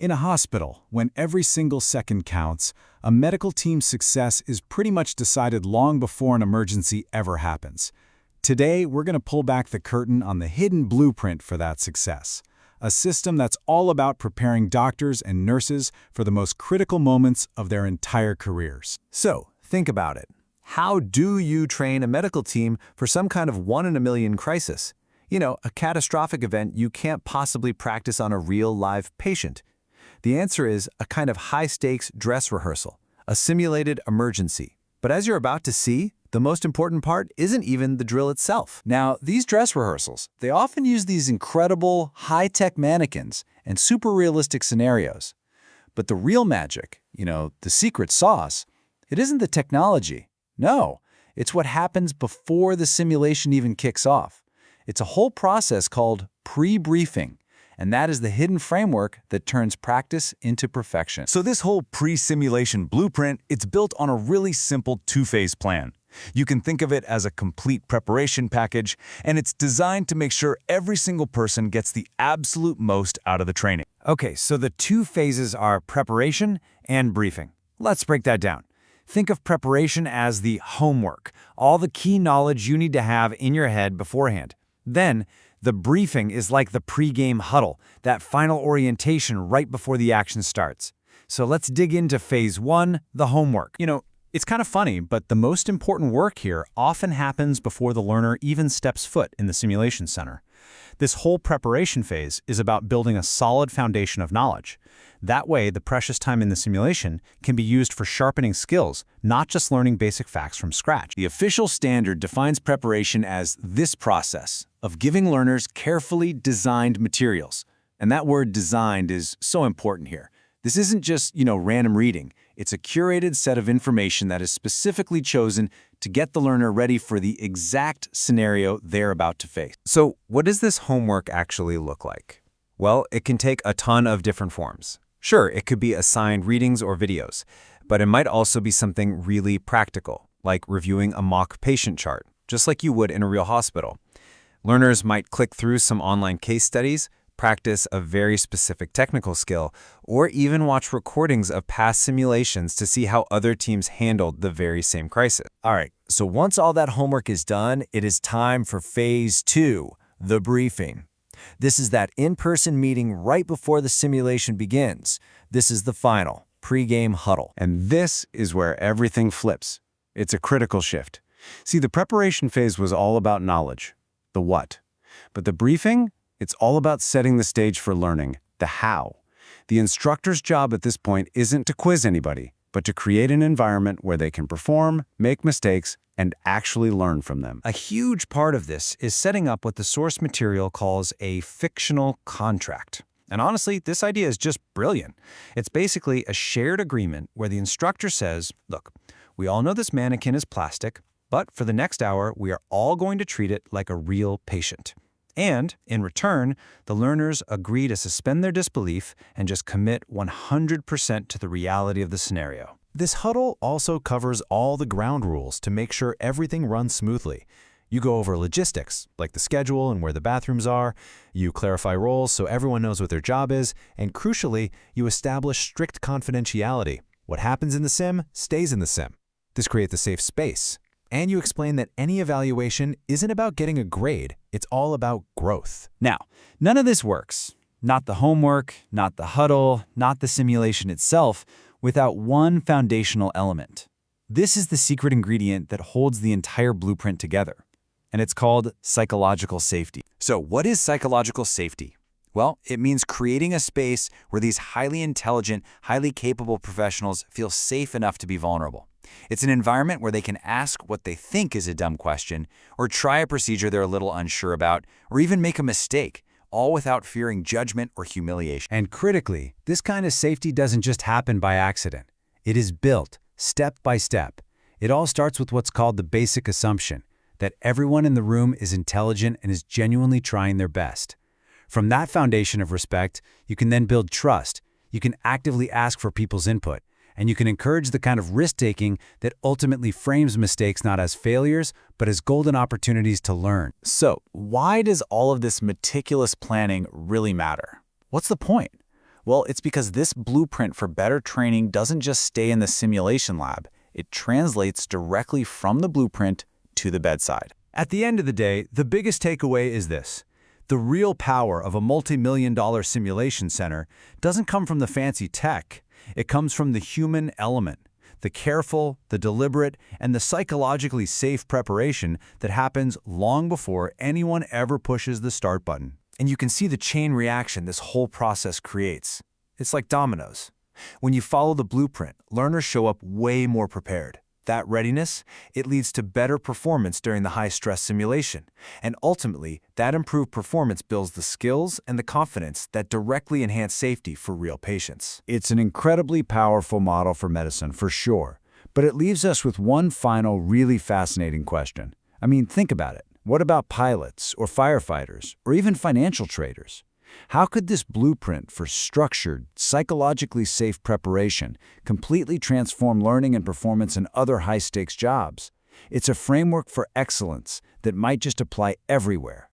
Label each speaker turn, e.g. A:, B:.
A: In a hospital, when every single second counts, a medical team's success is pretty much decided long before an emergency ever happens. Today, we're going to pull back the curtain on the hidden blueprint for that success. A system that's all about preparing doctors and nurses for the most critical moments of their entire careers.
B: So, think about it. How do you train a medical team for some kind of one-in-a-million crisis? You know, a catastrophic event you can't possibly practice on a real live patient. The answer is a kind of high-stakes dress rehearsal, a simulated emergency. But as you're about to see, the most important part isn't even the drill itself.
C: Now, these dress rehearsals, they often use these incredible high-tech mannequins and super realistic scenarios. But the real magic, the secret sauce, it isn't the technology. No, it's what happens before the simulation even kicks off. It's a whole process called pre-briefing, and that is the hidden framework that turns practice into perfection.
D: So this whole pre-simulation blueprint, it's built on a really simple two-phase plan. You can think of it as a complete preparation package, and it's designed to make sure every single person gets the absolute most out of the training.
E: Okay, so the two phases are preparation and briefing. Let's break that down. Think of preparation as the homework, all the key knowledge you need to have in your head beforehand. Then, the briefing is like the pre-game huddle, that final orientation right before the action starts. So let's dig into phase one, the homework.
F: It's kind of funny, but the most important work here often happens before the learner even steps foot in the simulation center. This whole preparation phase is about building a solid foundation of knowledge. That way, the precious time in the simulation can be used for sharpening skills, not just learning basic facts from scratch.
C: The official standard defines preparation as this process of giving learners carefully designed materials. And that word designed is so important here. This isn't just, random reading. It's a curated set of information that is specifically chosen to get the learner ready for the exact scenario they're about to face.
B: So, what does this homework actually look like? Well, it can take a ton of different forms. Sure, it could be assigned readings or videos, but it might also be something really practical, like reviewing a mock patient chart, just like you would in a real hospital. Learners might click through some online case studies, practice a very specific technical skill, or even watch recordings of past simulations to see how other teams handled the very same crisis.
C: All right, so once all that homework is done, it is time for phase two, the briefing. This is that in-person meeting right before the simulation begins. This is the final, pre-game huddle.
A: And this is where everything flips. It's a critical shift. See, the preparation phase was all about knowledge, the what. But the briefing, it's all about setting the stage for learning, the how. The instructor's job at this point isn't to quiz anybody, but to create an environment where they can perform, make mistakes, and actually learn from them.
E: A huge part of this is setting up what the source material calls a fictional contract. And honestly, this idea is just brilliant. It's basically a shared agreement where the instructor says, look, we all know this mannequin is plastic, but for the next hour, we are all going to treat it like a real patient. And, in return, the learners agree to suspend their disbelief and just commit 100% to the reality of the scenario.
F: This huddle also covers all the ground rules to make sure everything runs smoothly. You go over logistics, like the schedule and where the bathrooms are. You clarify roles so everyone knows what their job is. And crucially, you establish strict confidentiality. What happens in the sim stays in the sim. This creates a safe space. And you explain that any evaluation isn't about getting a grade, it's all about growth.
C: Now, none of this works. Not the homework, not the huddle, not the simulation itself, without one foundational element. This is the secret ingredient that holds the entire blueprint together, and it's called psychological safety. So what is psychological safety? Well, it means creating a space where these highly intelligent, highly capable professionals feel safe enough to be vulnerable. It's an environment where they can ask what they think is a dumb question, or try a procedure they're a little unsure about, or even make a mistake, all without fearing judgment or humiliation.
E: And critically, this kind of safety doesn't just happen by accident. It is built step by step. It all starts with what's called the basic assumption, that everyone in the room is intelligent and is genuinely trying their best. From that foundation of respect, you can then build trust. You can actively ask for people's input. And you can encourage the kind of risk-taking that ultimately frames mistakes not as failures, but as golden opportunities to learn.
C: So, why does all of this meticulous planning really matter? What's the point? Well, it's because this blueprint for better training doesn't just stay in the simulation lab. It translates directly from the blueprint to the bedside.
E: At the end of the day, the biggest takeaway is this. The real power of a multi-million-dollar simulation center doesn't come from the fancy tech. It comes from the human element, the careful, the deliberate, and the psychologically safe preparation that happens long before anyone ever pushes the start button. And you can see the chain reaction this whole process creates. It's like dominoes. When you follow the blueprint, learners show up way more prepared. That readiness, it leads to better performance during the high-stress simulation. And ultimately, that improved performance builds the skills and the confidence that directly enhance safety for real patients.
A: It's an incredibly powerful model for medicine, for sure. But it leaves us with one final, really fascinating question. I mean, think about it. What about pilots or firefighters or even financial traders? How could this blueprint for structured, psychologically safe preparation completely transform learning and performance in other high-stakes jobs? It's a framework for excellence that might just apply everywhere.